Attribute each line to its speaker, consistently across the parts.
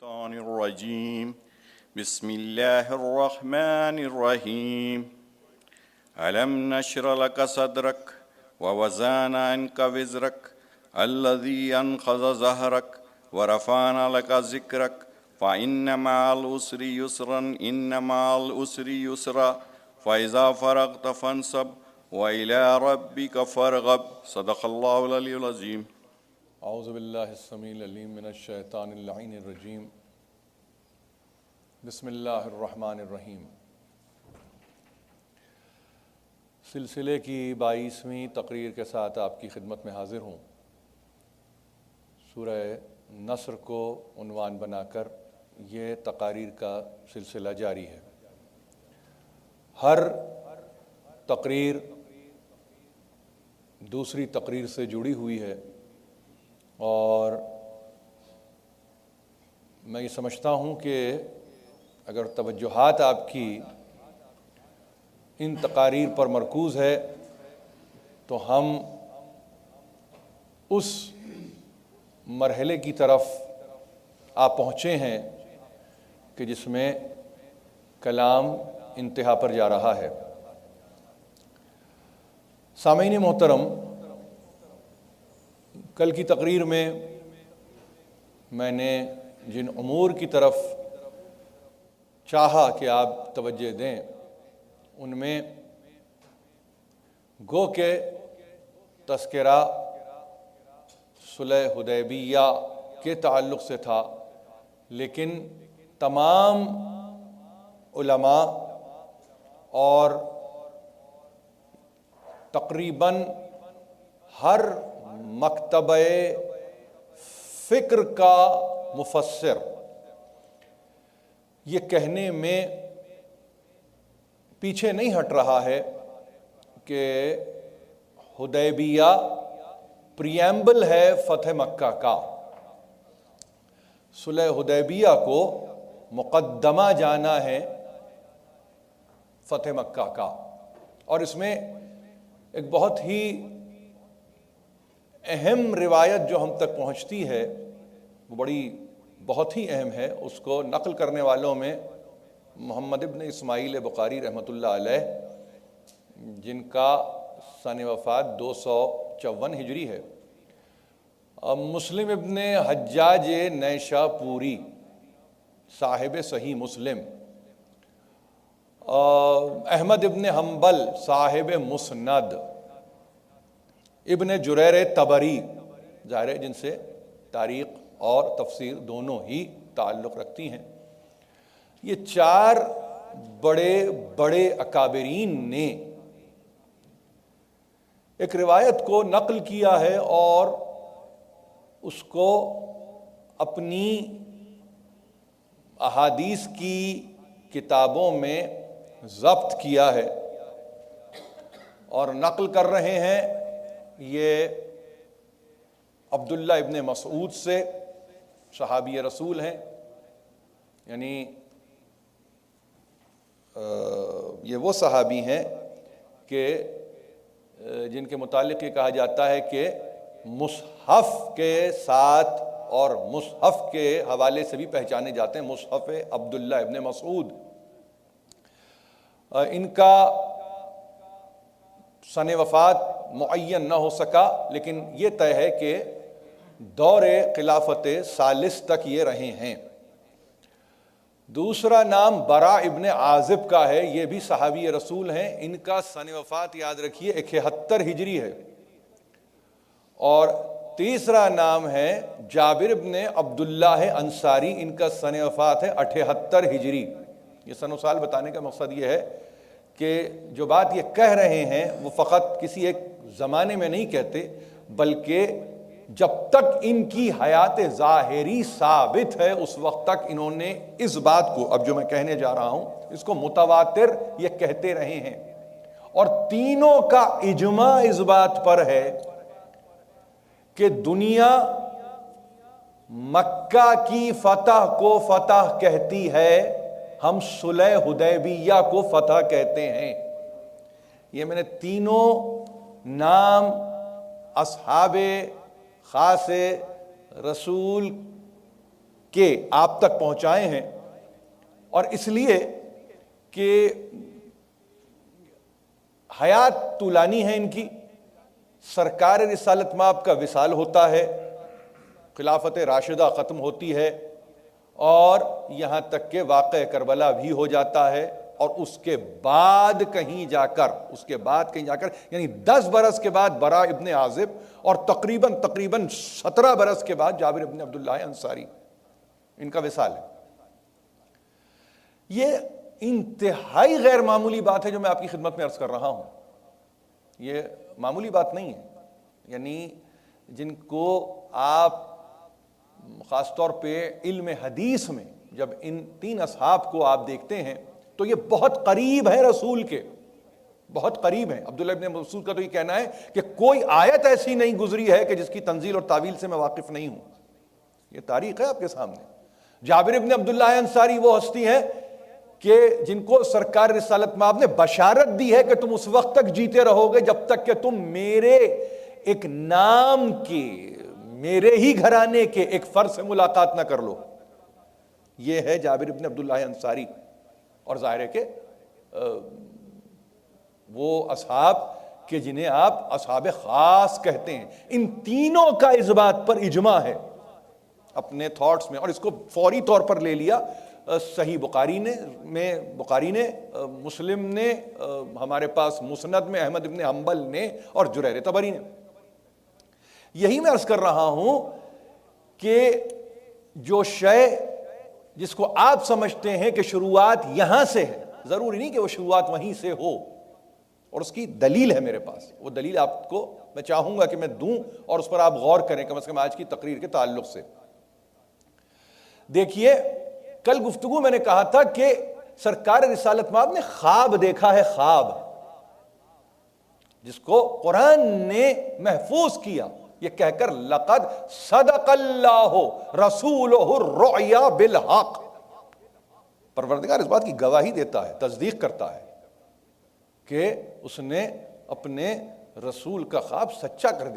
Speaker 1: الشيطان الرجيم بسم الله الرحمن الرحيم ألم نشر لك صدرك ووضعنا عنك وزرك الذي أنقض ظهرك ورفعنا لك ذكرك فإن مع العسر يسرا إن مع العسر يسرا فإذا فرغت فانصب وإلى ربك فارغب صدق الله العلي العظيم.
Speaker 2: اعوذ باللہ السمیع العلیم من الشیطان اللعین الرجیم بسم اللہ الرحمن الرحیم. سلسلے کی 22ویں تقریر کے ساتھ آپ کی خدمت میں حاضر ہوں. سورہ نصر کو عنوان بنا کر یہ تقاریر کا سلسلہ جاری ہے. ہر تقریر دوسری تقریر سے جڑی ہوئی ہے اور میں یہ سمجھتا ہوں کہ اگر توجہات آپ کی ان تقاریر پر مرکوز ہے تو ہم اس مرحلے کی طرف آپ پہنچے ہیں کہ جس میں کلام انتہا پر جا رہا ہے. سامعین محترم، کل کی تقریر میں میں نے جن امور کی طرف چاہا کہ آپ توجہ دیں ان میں گو کہ تذکرہ صلح حدیبیہ کے تعلق سے تھا، لیکن تمام علماء اور تقریباً ہر مکتبہ فکر کا مفسر یہ کہنے میں پیچھے نہیں ہٹ رہا ہے کہ حدیبیہ پریمبل ہے فتح مکہ کا. صلح حدیبیہ کو مقدمہ جانا ہے فتح مکہ کا. اور اس میں ایک بہت ہی اہم روایت جو ہم تک پہنچتی ہے وہ بہت ہی اہم ہے. اس کو نقل کرنے والوں میں محمد ابن اسماعیل بخاری رحمۃ اللہ علیہ، جن کا سن وفات 254 ہجری ہے، مسلم ابن حجاج نیشاپوری صاحب صحیح مسلم، احمد ابن حنبل صاحب مسند، ابن جریر طبری، ظاہر ہے جن سے تاریخ اور تفسیر دونوں ہی تعلق رکھتی ہیں. یہ چار بڑے بڑے اکابرین نے ایک روایت کو نقل کیا ہے اور اس کو اپنی احادیث کی کتابوں میں ضبط کیا ہے اور نقل کر رہے ہیں. یہ عبداللہ ابن مسعود سے، صحابی رسول ہیں، یعنی یہ وہ صحابی ہیں کہ جن کے متعلق یہ کہا جاتا ہے کہ مصحف کے ساتھ اور مصحف کے حوالے سے بھی پہچانے جاتے ہیں، مصحف عبداللہ ابن مسعود. ان کا سن وفات معین نہ ہو سکا، لیکن یہ طے ہے کہ دور خلافت ثالث تک یہ رہے ہیں. دوسرا نام برا ابن عازب کا ہے، یہ بھی صحابی رسول ہیں. ان کا سن وفات یاد رکھیے 71 ہجری ہے. اور تیسرا نام ہے جابر ابن عبداللہ انصاری، ان کا سن وفات ہے 78 ہجری. یہ سن و سال بتانے کا مقصد یہ ہے کہ جو بات یہ کہہ رہے ہیں وہ فقط کسی ایک زمانے میں نہیں کہتے، بلکہ جب تک ان کی حیات ظاہری ثابت ہے اس وقت تک انہوں نے اس بات کو، اب جو میں کہنے جا رہا ہوں، اس کو متواتر یہ کہتے رہے ہیں. اور تینوں کا اجماع اس بات پر ہے کہ دنیا مکہ کی فتح کو فتح کہتی ہے، ہم صلح حدیبیہ کو فتح کہتے ہیں. یہ میں نے تینوں نام اصحاب خاص رسول کہ آپ تک پہنچائے ہیں، اور اس لیے کہ حیات طولانی ہے ان کی، سرکار رسالت مآب کا وصال ہوتا ہے، خلافت راشدہ ختم ہوتی ہے، اور یہاں تک کہ واقعہ کربلا بھی ہو جاتا ہے، اور اس کے بعد کہیں جا کر یعنی 10 برس کے بعد برا ابن عازب، اور تقریباً 17 برس کے بعد جابر ابن عبداللہ انصاری، ان کا وصال ہے۔ یہ انتہائی غیر معمولی بات ہے جو میں آپ کی خدمت میں عرض کر رہا ہوں، یہ معمولی بات نہیں ہے۔ یعنی جن کو آپ خاص طور پہ علم حدیث میں جب ان 3 اصحاب کو آپ دیکھتے ہیں تو یہ بہت قریب ہے رسول کے، بہت قریب ہیں۔ عبداللہ ابن مسعود کا تو یہ کہنا ہے کہ کوئی آیت ایسی نہیں گزری ہے کہ جس کی تنزیل اور تعویل سے میں واقف نہیں ہوں، یہ تاریخ ہے آپ کے سامنے۔ جابر ابن عبداللہ انصاری وہ ہستی ہیں کہ جن کو سرکار رسالت مآب نے بشارت دی ہے کہ تم اس وقت تک جیتے رہو گے جب تک کہ تم میرے ایک نام کے، میرے ہی گھرانے کے ایک فرد سے ملاقات نہ کر لو۔ یہ ہے جابر ابن عبداللہ انصاری، اور ظاہر ہے کہ وہ اصحاب کہ جنہیں آپ اصحاب خاص کہتے ہیں، ان تینوں کا اس بات پر اجماع ہے اپنے تھاٹس میں، اور اس کو فوری طور پر لے لیا صحیح بخاری نے، مسلم نے، ہمارے پاس مسند میں احمد ابن حنبل نے، اور جریر طبری نے۔ یہی میں عرض کر رہا ہوں کہ جو شے جس کو آپ سمجھتے ہیں کہ شروعات یہاں سے ہے، ضروری نہیں کہ وہ شروعات وہیں سے ہو، اور اس کی دلیل ہے میرے پاس، وہ دلیل آپ کو میں چاہوں گا کہ میں دوں، اور اس پر آپ غور کریں کم از کم آج کی تقریر کے تعلق سے۔ دیکھیے، کل گفتگو میں نے کہا تھا کہ سرکار رسالت مآب نے خواب دیکھا ہے، خواب جس کو قرآن نے محفوظ کیا، یہ کہہ کر لقد صدق اللہ رسولہ الرؤیا بالحق۔ پروردگار اس بات کی گواہی دیتا ہے، تصدیق کرتا ہے کہ اس نے اپنے رسول کا خواب سچا کر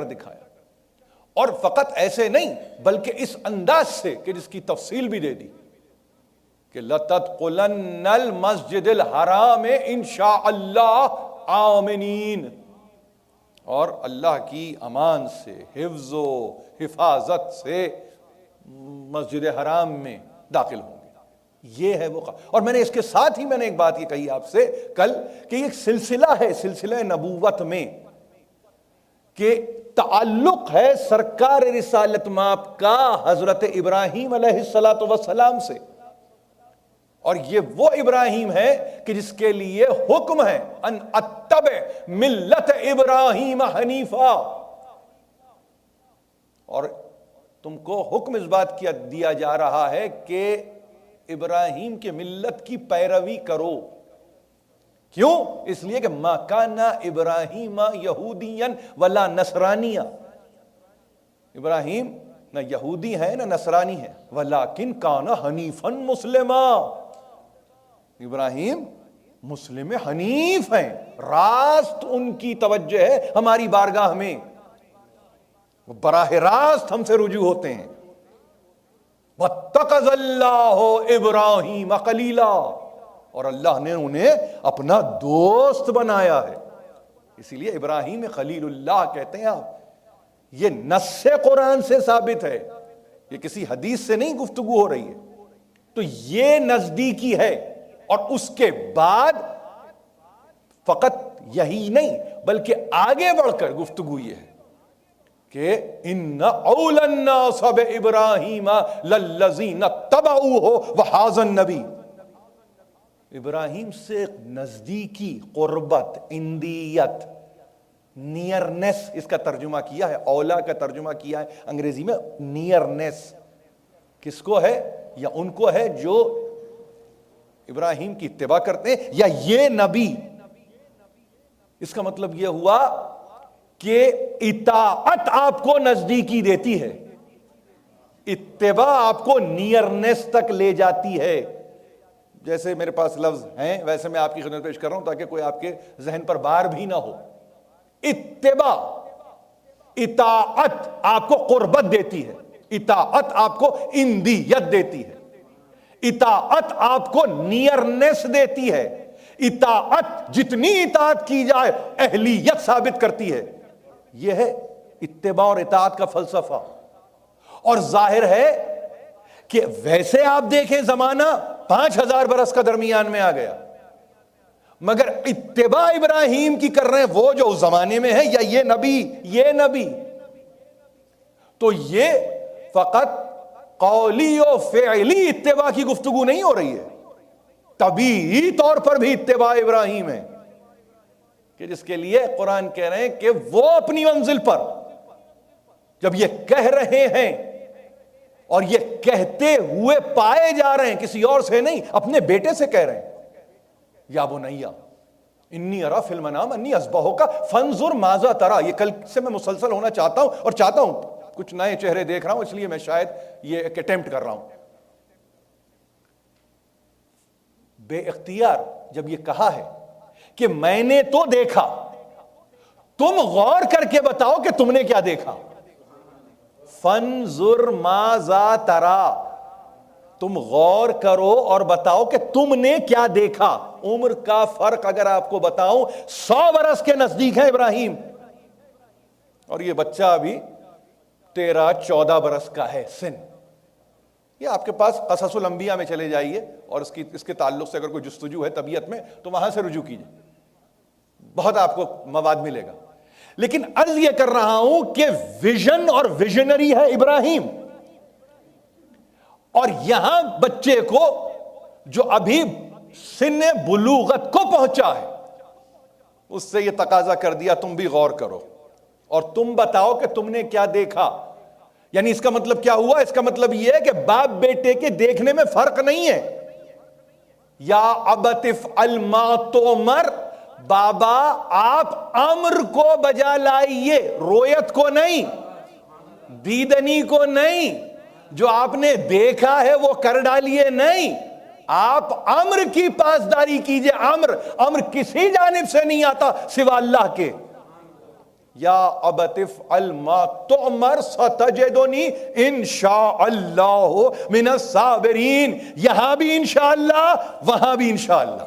Speaker 2: دکھایا، اور فقط ایسے نہیں بلکہ اس انداز سے کہ جس کی تفصیل بھی دے دی کہ لَتَدْخُلَنَّ الْمَسْجِدِ الْحَرَامِ اِنشَاءَ اللَّهِ آمِنِينَ، اور اللہ کی امان سے، حفظ و حفاظت سے مسجد حرام میں داخل ہوں گے۔ یہ ہے وہ، اور میں نے اس کے ساتھ ہی میں نے ایک بات یہ کہی آپ سے کل کہ ایک سلسلہ ہے، سلسلہ نبوت میں کہ تعلق ہے سرکار رسالت مآب کا حضرت ابراہیم علیہ السلام سے، اور یہ وہ ابراہیم ہے کہ جس کے لیے حکم ہے ان اتبع ملت ابراہیم حنیفا، اور تم کو حکم اس بات کیا دیا جا رہا ہے کہ ابراہیم کے ملت کی پیروی کرو۔ کیوں؟ اس لیے کہ ما کان ابراہیم یہودیا ولا نصرانیا، ابراہیم نہ یہودی ہے نہ نصرانی ہے، ولیکن کان حنیفا مسلما، ابراہیم مسلم حنیف ہیں، راست ان کی توجہ ہے ہماری بارگاہ میں، وہ براہ راست ہم سے رجوع ہوتے ہیں۔ وَاتَّخَذَ اللَّهُ إِبْرَاهِيمَ خَلِيلًا، اور اللہ نے انہیں اپنا دوست بنایا ہے، اسی لیے ابراہیم خلیل اللہ کہتے ہیں آپ۔ یہ نص قرآن سے ثابت ہے، یہ کسی حدیث سے نہیں گفتگو ہو رہی ہے۔ تو یہ نزدیکی ہے، اور اس کے بعد فقط یہی نہیں بلکہ آگے بڑھ کر گفتگو یہ ہے کہ ان اول الناس بابراہیم للذین اتبعوہ وہذا النبی، ابراہیم سے نزدیکی، قربت، اندیت، نیئرنس اس کا ترجمہ کیا ہے، اولا کا ترجمہ کیا ہے انگریزی میں نیئرنس۔ کس کو ہے؟ یا ان کو ہے جو ابراہیم کی اتباع کرتے ہیں، یا یہ نبی۔ اس کا مطلب یہ ہوا کہ اطاعت آپ کو نزدیکی دیتی ہے، اتباع آپ کو نیئرنس تک لے جاتی ہے۔ جیسے میرے پاس لفظ ہیں ویسے میں آپ کی خدمت پیش کر رہا ہوں تاکہ کوئی آپ کے ذہن پر بار بھی نہ ہو۔ اتباع، اطاعت آپ کو قربت دیتی ہے، اطاعت آپ کو اندیت دیتی ہے، اطاعت آپ کو نیئرنس دیتی ہے، اطاعت جتنی اطاعت کی جائے اہلیت ثابت کرتی ہے۔ یہ ہے اتباع اور اطاعت کا فلسفہ۔ اور ظاہر ہے کہ ویسے آپ دیکھیں زمانہ 5000 برس کا درمیان میں آ گیا، مگر اتباع ابراہیم کی کر رہے ہیں وہ جو اس زمانے میں ہے، یا یہ نبی، تو یہ فقط قولی و فعلی اتباع کی گفتگو نہیں ہو رہی ہے، طبیعی طور پر بھی اتباع ابراہیم ہے، کہ جس کے لیے قرآن کہہ رہے ہیں کہ وہ اپنی منزل پر جب یہ کہہ رہے ہیں اور یہ کہتے ہوئے پائے جا رہے ہیں، کسی اور سے نہیں، اپنے بیٹے سے کہہ رہے ہیں، یا بنیا انی ارا فی المنام انی اذبحک فانظر ماذا تری۔ یہ کل سے میں مسلسل ہونا چاہتا ہوں، اور چاہتا ہوں کچھ نئے چہرے دیکھ رہا ہوں، اس لیے میں شاید یہ ایک اٹیمپٹ کر رہا ہوں۔ بے اختیار جب یہ کہا ہے کہ میں نے تو دیکھا، تم غور کر کے بتاؤ کہ تم نے کیا دیکھا۔ فانظر ماذا تری، تم غور کرو اور بتاؤ کہ تم نے کیا دیکھا۔ عمر کا فرق اگر آپ کو بتاؤں 100 برس کے نزدیک ہے ابراہیم، اور یہ بچہ ابھی 13-14 برس کا ہے سن۔ یہ آپ کے پاس قصص الانبیاء میں چلے جائیے، اور اس کے تعلق سے اگر کوئی جستجو ہے طبیعت میں تو وہاں سے رجوع کیجیے، بہت آپ کو مواد ملے گا۔ لیکن عرض یہ کر رہا ہوں کہ ویژن اور ویژنری ہے ابراہیم، اور یہاں بچے کو جو ابھی سن بلوغت کو پہنچا ہے، اس سے یہ تقاضا کر دیا تم بھی غور کرو اور تم بتاؤ کہ تم نے کیا دیکھا۔ یعنی اس کا مطلب کیا ہوا؟ اس کا مطلب یہ ہے کہ باپ بیٹے کے دیکھنے میں فرق نہیں ہے۔ یا ابت افعل ما تؤمر، بابا آپ امر کو بجا لائیے، رویت کو نہیں، دیدنی کو نہیں، جو آپ نے دیکھا ہے وہ کر ڈالیے نہیں، آپ امر کی پاسداری کیجئے۔ امر کسی جانب سے نہیں آتا سوا اللہ کے۔ یا ابت افعل ما تؤمر ستجدنی انشاء اللہ من الصابرین۔ یہاں بھی انشاءاللہ، وہاں بھی انشاءاللہ،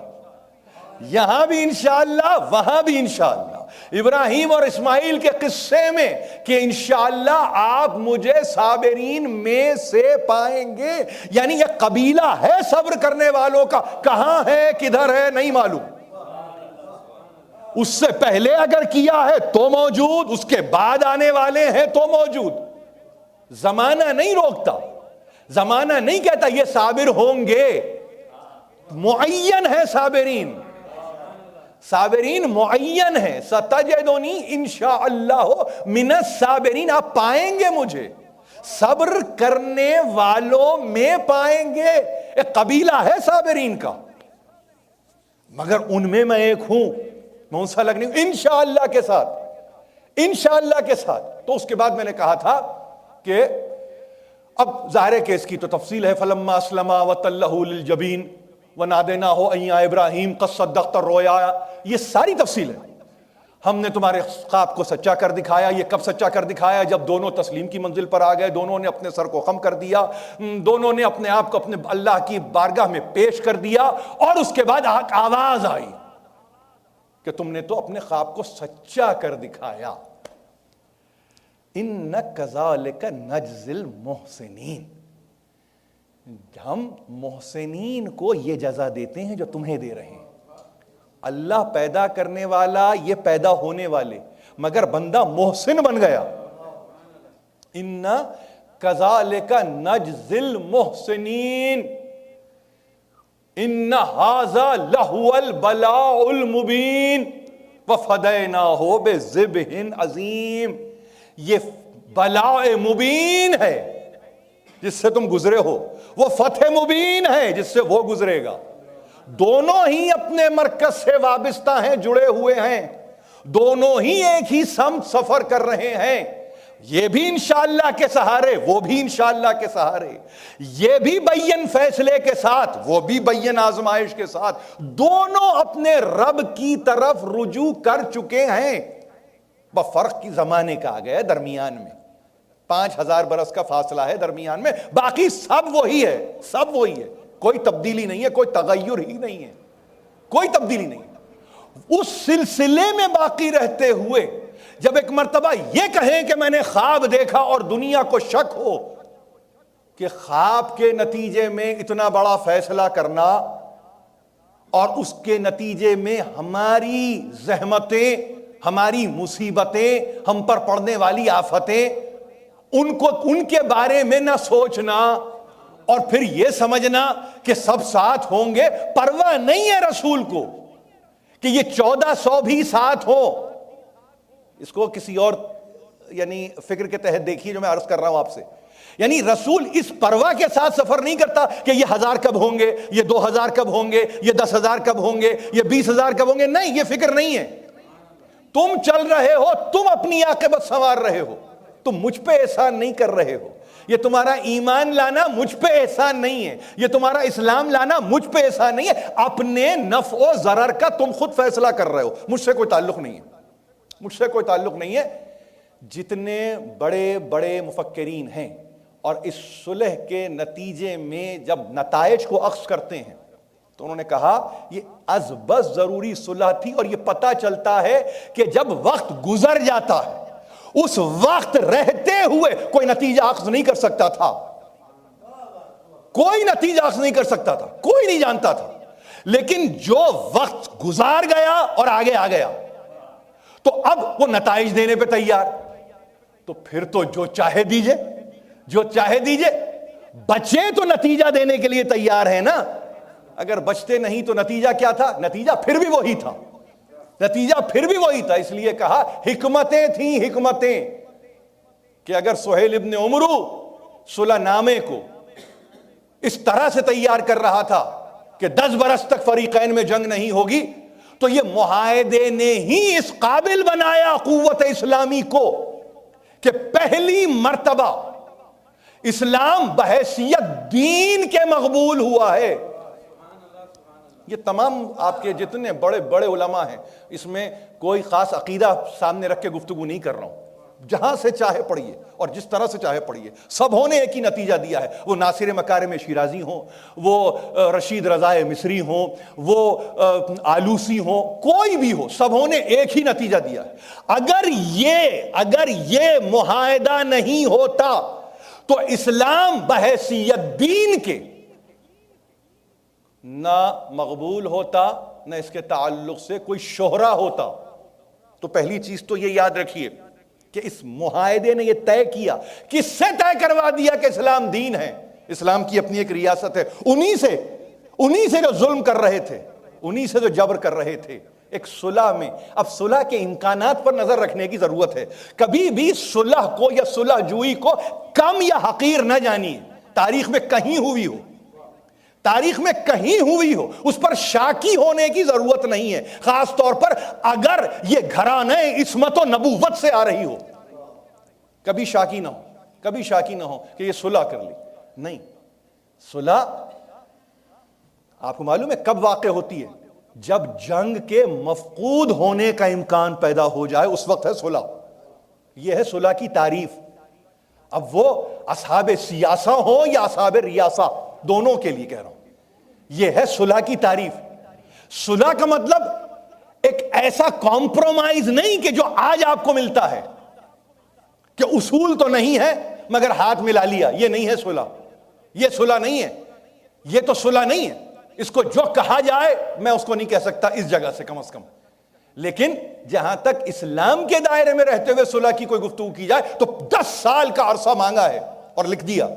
Speaker 2: یہاں بھی انشاءاللہ، وہاں بھی انشاءاللہ۔ ابراہیم اور اسماعیل کے قصے میں کہ انشاءاللہ آپ مجھے صابرین میں سے پائیں گے، یعنی یہ قبیلہ ہے صبر کرنے والوں کا، کہاں ہے کدھر ہے نہیں معلوم۔ اس سے پہلے اگر کیا ہے تو موجود، اس کے بعد آنے والے ہیں تو موجود۔ زمانہ نہیں روکتا، زمانہ نہیں کہتا یہ صابر ہوں گے، معین ہے صابرین، صابرین معین ہے۔ ستجدنی انشاءاللہ من الصابرین، آپ پائیں گے مجھے، صبر کرنے والوں میں پائیں گے۔ ایک قبیلہ ہے صابرین کا، مگر ان میں ایک ہوں، میں ان سے الگ نہیں ہوں، انشاءاللہ کے ساتھ، انشاءاللہ کے ساتھ۔ تو اس کے بعد میں نے کہا تھا کہ اب ظاہر ہے کہ اس کی تو تفصیل ہے، فلما اسلما وتلہ للجبین ونادیناہ ان یا ابراہیم قد صدقت الرؤیا، یہ ساری تفصیل ہے۔ ہم نے تمہارے خواب کو سچا کر دکھایا۔ یہ کب سچا کر دکھایا؟ جب دونوں تسلیم کی منزل پر آ گئے، دونوں نے اپنے سر کو خم کر دیا، دونوں نے اپنے آپ کو اپنے اللہ کی بارگاہ میں پیش کر دیا، اور اس کے بعد آواز آئی کہ تم نے تو اپنے خواب کو سچا کر دکھایا۔ ان کذالک نجزی المحسنین، ہم محسنین کو یہ جزا دیتے ہیں جو تمہیں دے رہے ہیں۔ اللہ پیدا کرنے والا، یہ پیدا ہونے والے، مگر بندہ محسن بن گیا۔ ان کذالک نجزی المحسنین ان ھذا لہو البلاء المبین وفدیناہ بذبح عظیم۔ یہ بلاء مبین ہے جس سے تم گزرے ہو، وہ فتح مبین ہے جس سے وہ گزرے گا۔ دونوں ہی اپنے مرکز سے وابستہ ہیں، جڑے ہوئے ہیں، دونوں ہی ایک ہی سمت سفر کر رہے ہیں۔ یہ بھی انشاءاللہ کے سہارے، وہ بھی انشاءاللہ کے سہارے، یہ بھی بین فیصلے کے ساتھ، وہ بھی بین آزمائش کے ساتھ، دونوں اپنے رب کی طرف رجوع کر چکے ہیں۔ بفرق کی زمانے کا آ گیا درمیان میں، 5000 برس کا فاصلہ ہے درمیان میں، باقی سب وہی ہے، سب وہی ہے، کوئی تبدیلی نہیں ہے، کوئی تغیر ہی نہیں ہے، کوئی تبدیلی نہیں ہے۔ اس سلسلے میں باقی رہتے ہوئے جب ایک مرتبہ یہ کہیں کہ میں نے خواب دیکھا اور دنیا کو شک ہو کہ خواب کے نتیجے میں اتنا بڑا فیصلہ کرنا اور اس کے نتیجے میں ہماری زحمتیں، ہماری مصیبتیں، ہم پر پڑنے والی آفتیں، ان کے بارے میں نہ سوچنا اور پھر یہ سمجھنا کہ سب ساتھ ہوں گے، پرواہ نہیں ہے رسول کو کہ یہ 1400 بھی ساتھ ہو۔ اس کو کسی اور یعنی فکر کے تحت دیکھیے جو میں عرض کر رہا ہوں آپ سے، یعنی رسول اس پرواہ کے ساتھ سفر نہیں کرتا کہ یہ 1000 کب ہوں گے، یہ 2000 کب ہوں گے، یہ 10,000 کب ہوں گے، یہ 20,000 کب ہوں گے، نہیں، یہ فکر نہیں ہے۔ تم چل رہے ہو، تم اپنی عاقبت سنوار رہے ہو، تم مجھ پہ احسان نہیں کر رہے ہو، یہ تمہارا ایمان لانا مجھ پہ احسان نہیں ہے، یہ تمہارا اسلام لانا مجھ پہ احسان نہیں ہے، اپنے نفع و ضرر کا تم خود فیصلہ کر رہے ہو، مجھ سے کوئی تعلق نہیں ہے، مجھ سے کوئی تعلق نہیں ہے۔ جتنے بڑے بڑے مفکرین ہیں اور اس صلح کے نتیجے میں جب نتائج کو اخذ کرتے ہیں تو انہوں نے کہا یہ از بس ضروری صلح تھی، اور یہ پتہ چلتا ہے کہ جب وقت گزر جاتا ہے اس وقت رہتے ہوئے کوئی نتیجہ اخذ نہیں کر سکتا تھا، کوئی نتیجہ اخذ نہیں کر سکتا تھا، کوئی نہیں جانتا تھا، لیکن جو وقت گزار گیا اور آگے آ گیا تو اب وہ نتائج دینے پہ تیار، تو پھر تو جو چاہے دیجئے، جو چاہے دیجئے، بچے تو نتیجہ دینے کے لیے تیار ہے نا، اگر بچتے نہیں تو نتیجہ کیا تھا؟ نتیجہ پھر بھی وہی تھا، نتیجہ پھر بھی وہی تھا۔ اس لیے کہا حکمتیں تھیں، حکمتیں، کہ اگر سہیل ابن عمرو صلح نامے کو اس طرح سے تیار کر رہا تھا کہ 10 برس تک فریقین میں جنگ نہیں ہوگی، تو یہ معاہدے نے ہی اس قابل بنایا قوت اسلامی کو کہ پہلی مرتبہ اسلام بحیثیت دین کے مقبول ہوا ہے۔ یہ تمام آپ کے جتنے بڑے بڑے علماء ہیں، اس میں کوئی خاص عقیدہ سامنے رکھ کے گفتگو نہیں کر رہا ہوں، جہاں سے چاہے پڑھیے اور جس طرح سے چاہے پڑھیے، سب نے ایک ہی نتیجہ دیا ہے، وہ ناصر مکارم شیرازی ہوں، وہ رشید رضا مصری ہوں، وہ آلوسی ہوں، کوئی بھی ہو، سب نے ایک ہی نتیجہ دیا ہے۔ اگر یہ معاہدہ نہیں ہوتا تو اسلام بحیثیت دین کے نہ مقبول ہوتا، نہ اس کے تعلق سے کوئی شہرہ ہوتا۔ تو پہلی چیز تو یہ یاد رکھیے کہ اس معاہدے نے یہ طے کیا، کس سے طے کروا دیا کہ اسلام دین ہے، اسلام کی اپنی ایک ریاست ہے، انہی سے جو ظلم کر رہے تھے، انہی سے جو جبر کر رہے تھے ایک صلح میں۔ اب صلح کے امکانات پر نظر رکھنے کی ضرورت ہے، کبھی بھی صلح کو یا صلح جوئی کو کم یا حقیر نہ جانیے، تاریخ میں کہیں ہوئی ہو، تاریخ میں کہیں ہوئی ہو، اس پر شاکی ہونے کی ضرورت نہیں ہے، خاص طور پر اگر یہ گھرانے عصمت و نبوت سے آ رہی ہو، کبھی شاکی نہ ہو، کبھی شاکی نہ ہو کہ یہ صلح کر لی، نہیں۔ صلح آپ کو معلوم ہے کب واقع ہوتی ہے؟ جب جنگ کے مفقود ہونے کا امکان پیدا ہو جائے، اس وقت ہے صلح۔ یہ ہے صلح کی تعریف۔ اب وہ اصحاب سیاسہ ہوں یا اصحاب ریاسہ، دونوں کے لیے کہہ رہا ہوں، یہ ہے صلح کی تعریف۔ صلح کا مطلب ایک ایسا کمپرومائز نہیں کہ جو آج آپ کو ملتا ہے کہ اصول تو نہیں ہے مگر ہاتھ ملا لیا، یہ نہیں ہے صلح، یہ صلح نہیں ہے، یہ تو صلح نہیں ہے۔ اس کو جو کہا جائے میں اس کو نہیں کہہ سکتا اس جگہ سے، کم از کم، لیکن جہاں تک اسلام کے دائرے میں رہتے ہوئے صلح کی کوئی گفتگو کی جائے تو 10 سال کا عرصہ مانگا ہے اور لکھ دیا۔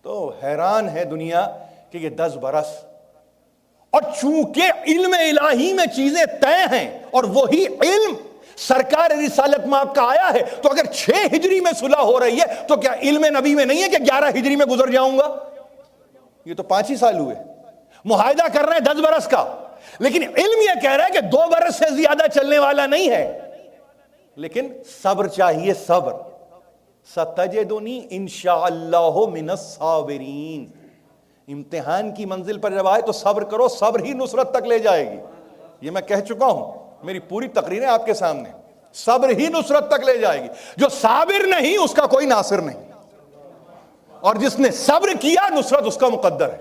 Speaker 2: تو حیران ہے دنیا کہ یہ 10 برس، اور چونکہ علم الہی میں چیزیں طے ہیں اور وہی علم سرکار رسالت میں آپ کا آیا ہے، تو اگر 6 ہجری میں صلح ہو رہی ہے تو کیا علم نبی میں نہیں ہے کہ 11 ہجری میں گزر جاؤں گا؟ یہ تو 5 ہی سال ہوئے، معاہدہ کر رہے ہیں 10 برس کا، لیکن علم یہ کہہ رہا ہے کہ 2 برس سے زیادہ چلنے والا نہیں ہے۔ لیکن صبر چاہیے، صبر۔ ستجدنی انشاءاللہ من الصابرین، امتحان کی منزل پر جب آئے تو صبر کرو، صبر ہی نصرت تک لے جائے گی۔ یہ میں کہہ چکا ہوں، میری پوری تقریریں آپ کے سامنے، صبر ہی نصرت تک لے جائے گی. جو صابر نہیں اس کا کوئی ناصر نہیں, اور جس نے صبر کیا نصرت اس کا مقدر ہے.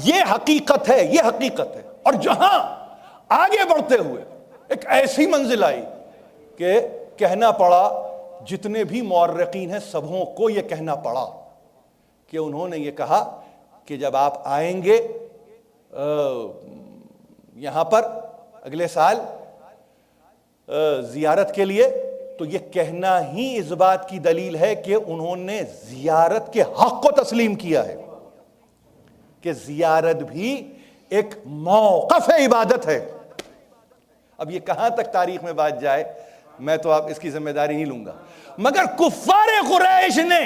Speaker 2: یہ حقیقت ہے, یہ حقیقت ہے. اور جہاں آگے بڑھتے ہوئے ایک ایسی منزل آئی کہ کہنا پڑا, جتنے بھی مورخین ہیں سبوں کو یہ کہنا پڑا کہ انہوں نے یہ کہا کہ جب آپ آئیں گے یہاں پر اگلے سال زیارت کے لیے, تو یہ کہنا ہی اس بات کی دلیل ہے کہ انہوں نے زیارت کے حق کو تسلیم کیا ہے, کہ زیارت بھی ایک موقف عبادت ہے. اب یہ کہاں تک تاریخ میں بات جائے میں تو آپ اس کی ذمہ داری نہیں لوں گا, مگر کفار قریش نے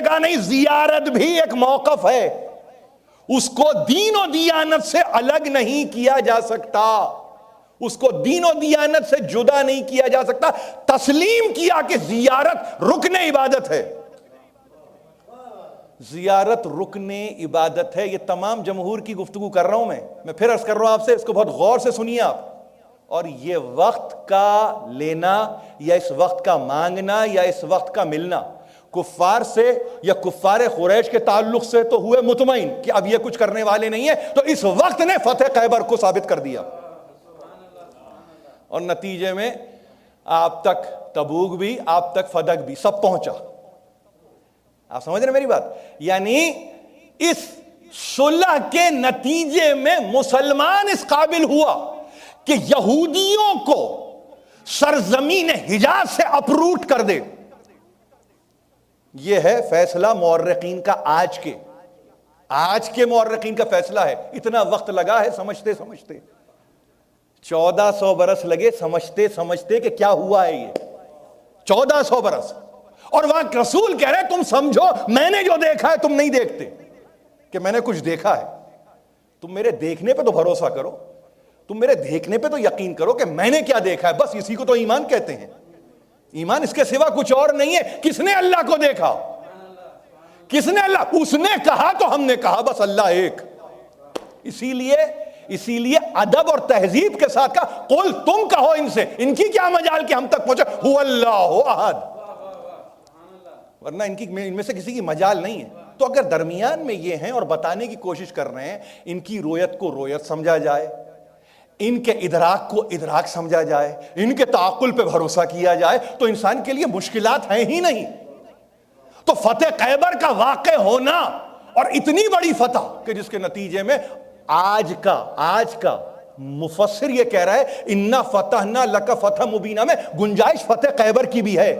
Speaker 2: کہا نہیں, زیارت بھی ایک موقف ہے, اس کو دین و دیانت سے الگ نہیں کیا جا سکتا, اس کو دین و دیانت سے جدا نہیں کیا جا سکتا. تسلیم کیا کہ زیارت رکن عبادت ہے, زیارت رکن عبادت ہے. یہ تمام جمہور کی گفتگو کر رہا ہوں میں پھر عرض کر رہا ہوں آپ سے, اس کو بہت غور سے سنیے آپ. اور یہ وقت کا لینا یا اس وقت کا مانگنا یا اس وقت کا ملنا کفار سے یا کفار قریش کے تعلق سے تو ہوئے مطمئن کہ اب یہ کچھ کرنے والے نہیں ہیں, تو اس وقت نے فتح خیبر کو ثابت کر دیا, اور نتیجے میں آپ تک تبوک بھی, آپ تک فدق بھی, سب پہنچا. آپ سمجھ رہے میری بات؟ یعنی اس صلح کے نتیجے میں مسلمان اس قابل ہوا کہ یہودیوں کو سرزمین حجاز سے اپروٹ کر دے. یہ ہے فیصلہ مورخین کا, آج کے مورخین کا فیصلہ ہے. اتنا وقت لگا ہے سمجھتے 1400 برس لگے سمجھتے کہ کیا ہوا ہے. یہ 1400 برس, اور وہاں رسول کہہ رہے تم سمجھو میں نے جو دیکھا ہے تم نہیں دیکھتے, کہ میں نے کچھ دیکھا ہے. تم میرے دیکھنے پہ تو بھروسہ کرو, تم میرے دیکھنے پہ تو یقین کرو کہ میں نے کیا دیکھا ہے. بس اسی کو تو ایمان کہتے ہیں. ایمان اس کے سوا کچھ اور نہیں ہے. کس نے اللہ کو دیکھا؟ کس نے اللہ؟ اس نے کہا تو ہم نے کہا, بس اللہ ایک. اسی لیے ادب اور تہذیب کے ساتھ کہا قل, تم کہو ان سے, ان کی کیا مجال کہ ہم تک پہنچے, هو اللہ احد, ورنہ ان میں سے کسی کی مجال نہیں ہے. تو اگر درمیان میں یہ ہیں اور بتانے کی کوشش کر رہے ہیں, ان کی رویت کو رویت سمجھا جائے, ان کے ادراک کو ادراک سمجھا جائے, ان کے تعقل پہ بھروسہ کیا جائے, تو انسان کے لیے مشکلات ہیں ہی نہیں. تو فتح خیبر کا واقع ہونا اور اتنی بڑی فتح کہ جس کے نتیجے میں آج کا مفسر یہ کہہ رہا ہے انا فتحنا لک فتح مبینہ میں گنجائش فتح خیبر کی بھی ہے.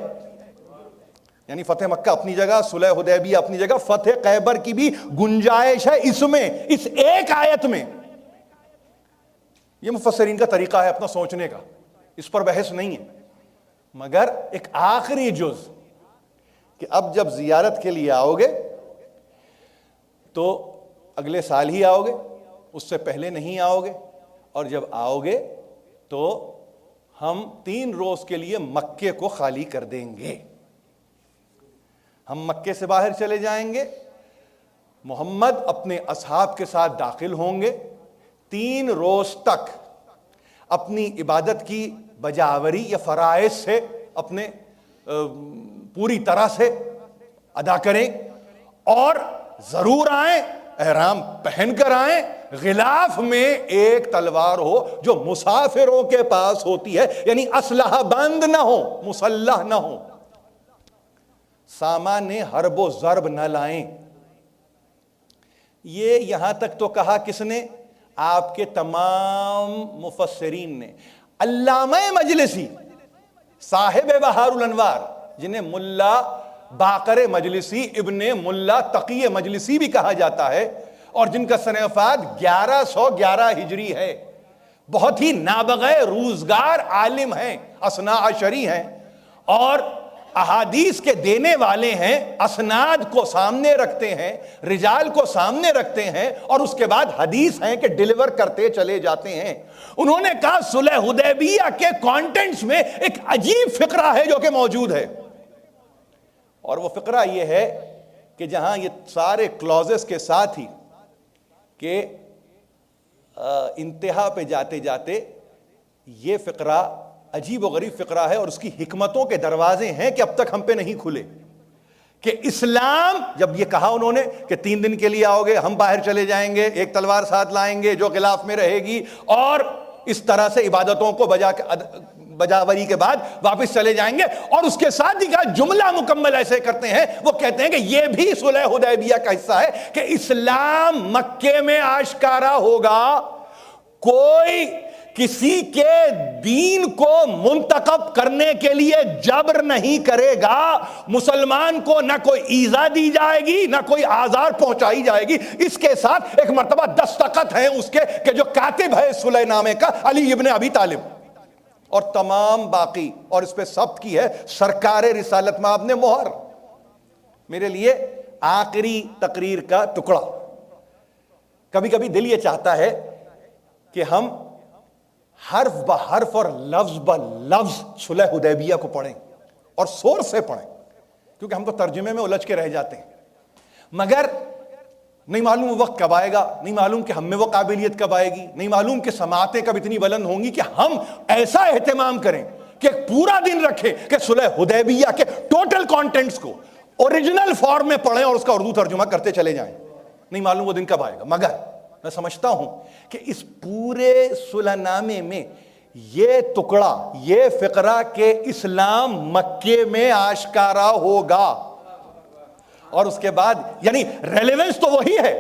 Speaker 2: یعنی فتح مکہ اپنی جگہ, صلح حدیبیہ اپنی جگہ, فتح خیبر کی بھی گنجائش ہے اس میں, اس ایک آیت میں. یہ مفسرین کا طریقہ ہے اپنا سوچنے کا, اس پر بحث نہیں ہے. مگر ایک آخری جز کہ اب جب زیارت کے لیے آؤ گے تو اگلے سال ہی آؤ گے, اس سے پہلے نہیں آؤ گے, اور جب آؤ گے تو ہم 3 روز کے لیے مکے کو خالی کر دیں گے. ہم مکے سے باہر چلے جائیں گے, محمد اپنے اصحاب کے ساتھ داخل ہوں گے, 3 روز تک اپنی عبادت کی بجاوری یا فرائض سے اپنے پوری طرح سے ادا کریں, اور ضرور آئیں, احرام پہن کر آئیں, غلاف میں ایک تلوار ہو جو مسافروں کے پاس ہوتی ہے, یعنی اسلحہ بند نہ ہو, مسلح نہ ہو, سامان حرب و ضرب نہ لائیں. یہ یہاں تک تو کہا کس نے؟ آپ کے تمام مفسرین نے. علامہ مجلسی صاحب بہار الانوار, جنہیں ملا باقر مجلسی ابن ملا تقی مجلسی بھی کہا جاتا ہے, اور جن کا سنہ وفات 1111 ہجری ہے, بہت ہی نابغہ روزگار عالم ہیں, اثنا عشری ہیں, اور احادیث کے دینے والے ہیں, اسناد کو سامنے رکھتے ہیں, رجال کو سامنے رکھتے ہیں, اور اس کے بعد حدیث ہیں کہ ڈیلیور کرتے چلے جاتے ہیں. انہوں نے کہا صلح حدیبیہ کے کانٹینٹس میں ایک عجیب فقرہ ہے جو کہ موجود ہے, اور وہ فقرہ یہ ہے کہ جہاں یہ سارے کلوزز کے ساتھ ہی کہ انتہا پہ جاتے جاتے یہ فقرہ عجیب و غریب فقرہ ہے اور اس کی حکمتوں کے دروازے ہیں کہ اب تک ہم پہ نہیں کھلے. کہ اسلام جب یہ کہا انہوں نے کہ 3 دن کے لیے آؤ گے, ہم باہر چلے جائیں گے, ایک تلوار ساتھ لائیں گے جو غلاف میں رہے گی, اور اس طرح سے عبادتوں کو بجاوری کے بعد واپس چلے جائیں گے, اور اس کے ساتھ ہی کا جملہ مکمل ایسے کرتے ہیں, وہ کہتے ہیں کہ یہ بھی صلح حدیبیہ کا حصہ ہے کہ اسلام مکے میں آشکارا ہوگا. کوئی کسی کے دین کو منتخب کرنے کے لیے جبر نہیں کرے گا. مسلمان کو نہ کوئی ایذا دی جائے گی, نہ کوئی آزار پہنچائی جائے گی. اس کے ساتھ ایک مرتبہ دستخط ہیں اس کے کہ جو کاتب ہے صلح نامے کا علی ابن ابی طالب, اور تمام باقی, اور اس پہ ثبت کی ہے سرکار رسالت مآب نے مہر. میرے لیے آخری تقریر کا ٹکڑا. کبھی کبھی دل یہ چاہتا ہے کہ ہم حرف بحرف اور لفظ بلفظ صلح حدیبیہ کو پڑھیں اور سور سے پڑھیں, کیونکہ ہم تو ترجمے میں الجھ کے رہ جاتے ہیں. مگر نہیں معلوم وہ وقت کب آئے گا, نہیں معلوم کہ ہم میں وہ قابلیت کب آئے گی, نہیں معلوم کہ سماعتیں کب اتنی بلند ہوں گی کہ ہم ایسا اہتمام کریں کہ ایک پورا دن رکھیں کہ صلح حدیبیہ کے ٹوٹل کانٹینٹس کو اوریجنل فارم میں پڑھیں اور اس کا اردو ترجمہ کرتے چلے جائیں. نہیں معلوم وہ دن کب آئے گا. مگر میں سمجھتا ہوں کہ اس پورے صلح نامے میں یہ ٹکڑا, یہ فقرہ کہ اسلام مکے میں آشکارا ہوگا, اور اس کے بعد یعنی ریلیونس تو وہی ہے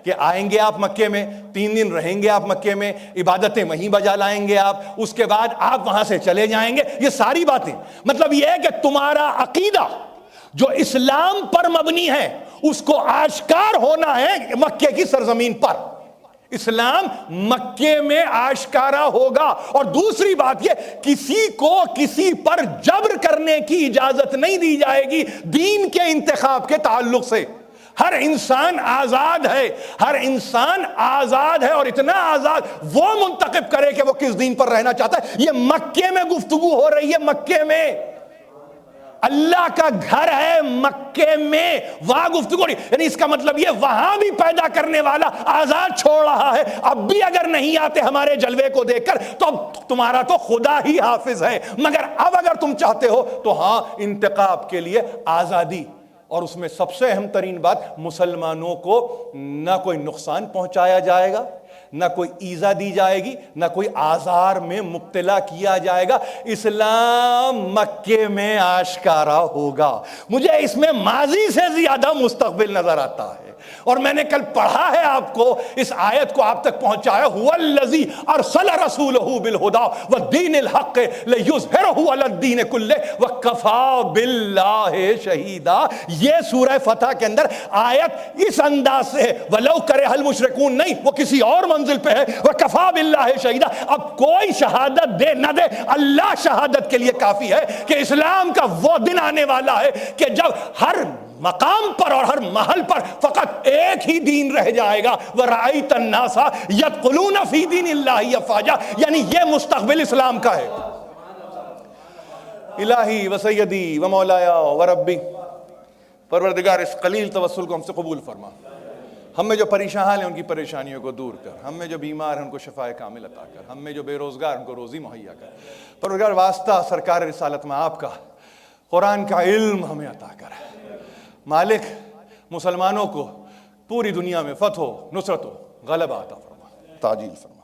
Speaker 2: کہ آئیں گے آپ مکے میں, 3 دن رہیں گے آپ مکے میں, عبادتیں وہیں بجا لائیں گے آپ, اس کے بعد آپ وہاں سے چلے جائیں گے. یہ ساری باتیں مطلب یہ ہے کہ تمہارا عقیدہ جو اسلام پر مبنی ہے اس کو آشکار ہونا ہے مکے کی سرزمین پر. اسلام مکے میں آشکارا ہوگا. اور دوسری بات یہ, کسی کو کسی پر جبر کرنے کی اجازت نہیں دی جائے گی دین کے انتخاب کے تعلق سے. ہر انسان آزاد ہے, ہر انسان آزاد ہے, اور اتنا آزاد وہ منتخب کرے کہ وہ کس دین پر رہنا چاہتا ہے. یہ مکے میں گفتگو ہو رہی ہے, مکے میں اللہ کا گھر ہے, مکے میں وہاں گفتگو نہیں. یعنی اس کا مطلب یہ وہاں بھی پیدا کرنے والا آزاد چھوڑ رہا ہے. اب بھی اگر نہیں آتے ہمارے جلوے کو دیکھ کر تو اب تمہارا تو خدا ہی حافظ ہے, مگر اب اگر تم چاہتے ہو تو ہاں انتخاب کے لیے آزادی. اور اس میں سب سے اہم ترین بات, مسلمانوں کو نہ کوئی نقصان پہنچایا جائے گا, نہ کوئی ایذا دی جائے گی, نہ کوئی آزار میں مبتلا کیا جائے گا. اسلام مکے میں آشکارا ہوگا. مجھے اس میں ماضی سے زیادہ مستقبل نظر آتا ہے, اور میں نے کل پڑھا ہے آپ کو, اس آیت کو آپ تک پہنچایا, هو الذی ارسل رسولہ بالہدی والدین الحق لیظہرہ علی الدین کلہ وکفی باللہ شہیدا. یہ سورہ فتح کے اندر آیت اس انداز سے ہے, ولو کرہ المشرکون نہیں, وہ کسی اور منزل پہ ہے, وکفی باللہ شہیدا. اب کوئی شہادت دے نہ دے, اللہ شہادت کے لیے کافی ہے کہ اسلام کا وہ دن آنے والا ہے کہ جب ہر مقام پر اور ہر محل پر فقط ایک ہی دین رہ جائے گا. وَرَأَيْتَ النَّاسَ يَدْخُلُونَ فِي دِينِ اللَّهِ أَفْوَاجًا. یعنی یہ مستقبل اسلام کا ہے. الہی و سیدی و مولایا و ربی, پروردگار اس قلیل توسل کو ہم سے قبول فرما. ہم میں جو پریشان ہیں ان کی پریشانیوں کو دور کر, ہم میں جو بیمار ہیں ان کو شفائے کامل عطا کر, ہم میں جو بے روزگار ان کو روزی مہیا کر. پروردگار واسطہ سرکار رسالت میں آپ کا قرآن کا علم ہمیں عطا کر. مالک مسلمانوں کو پوری دنیا میں فتح و نصرت و غلبہ عطا فرما, تعجیل فرما.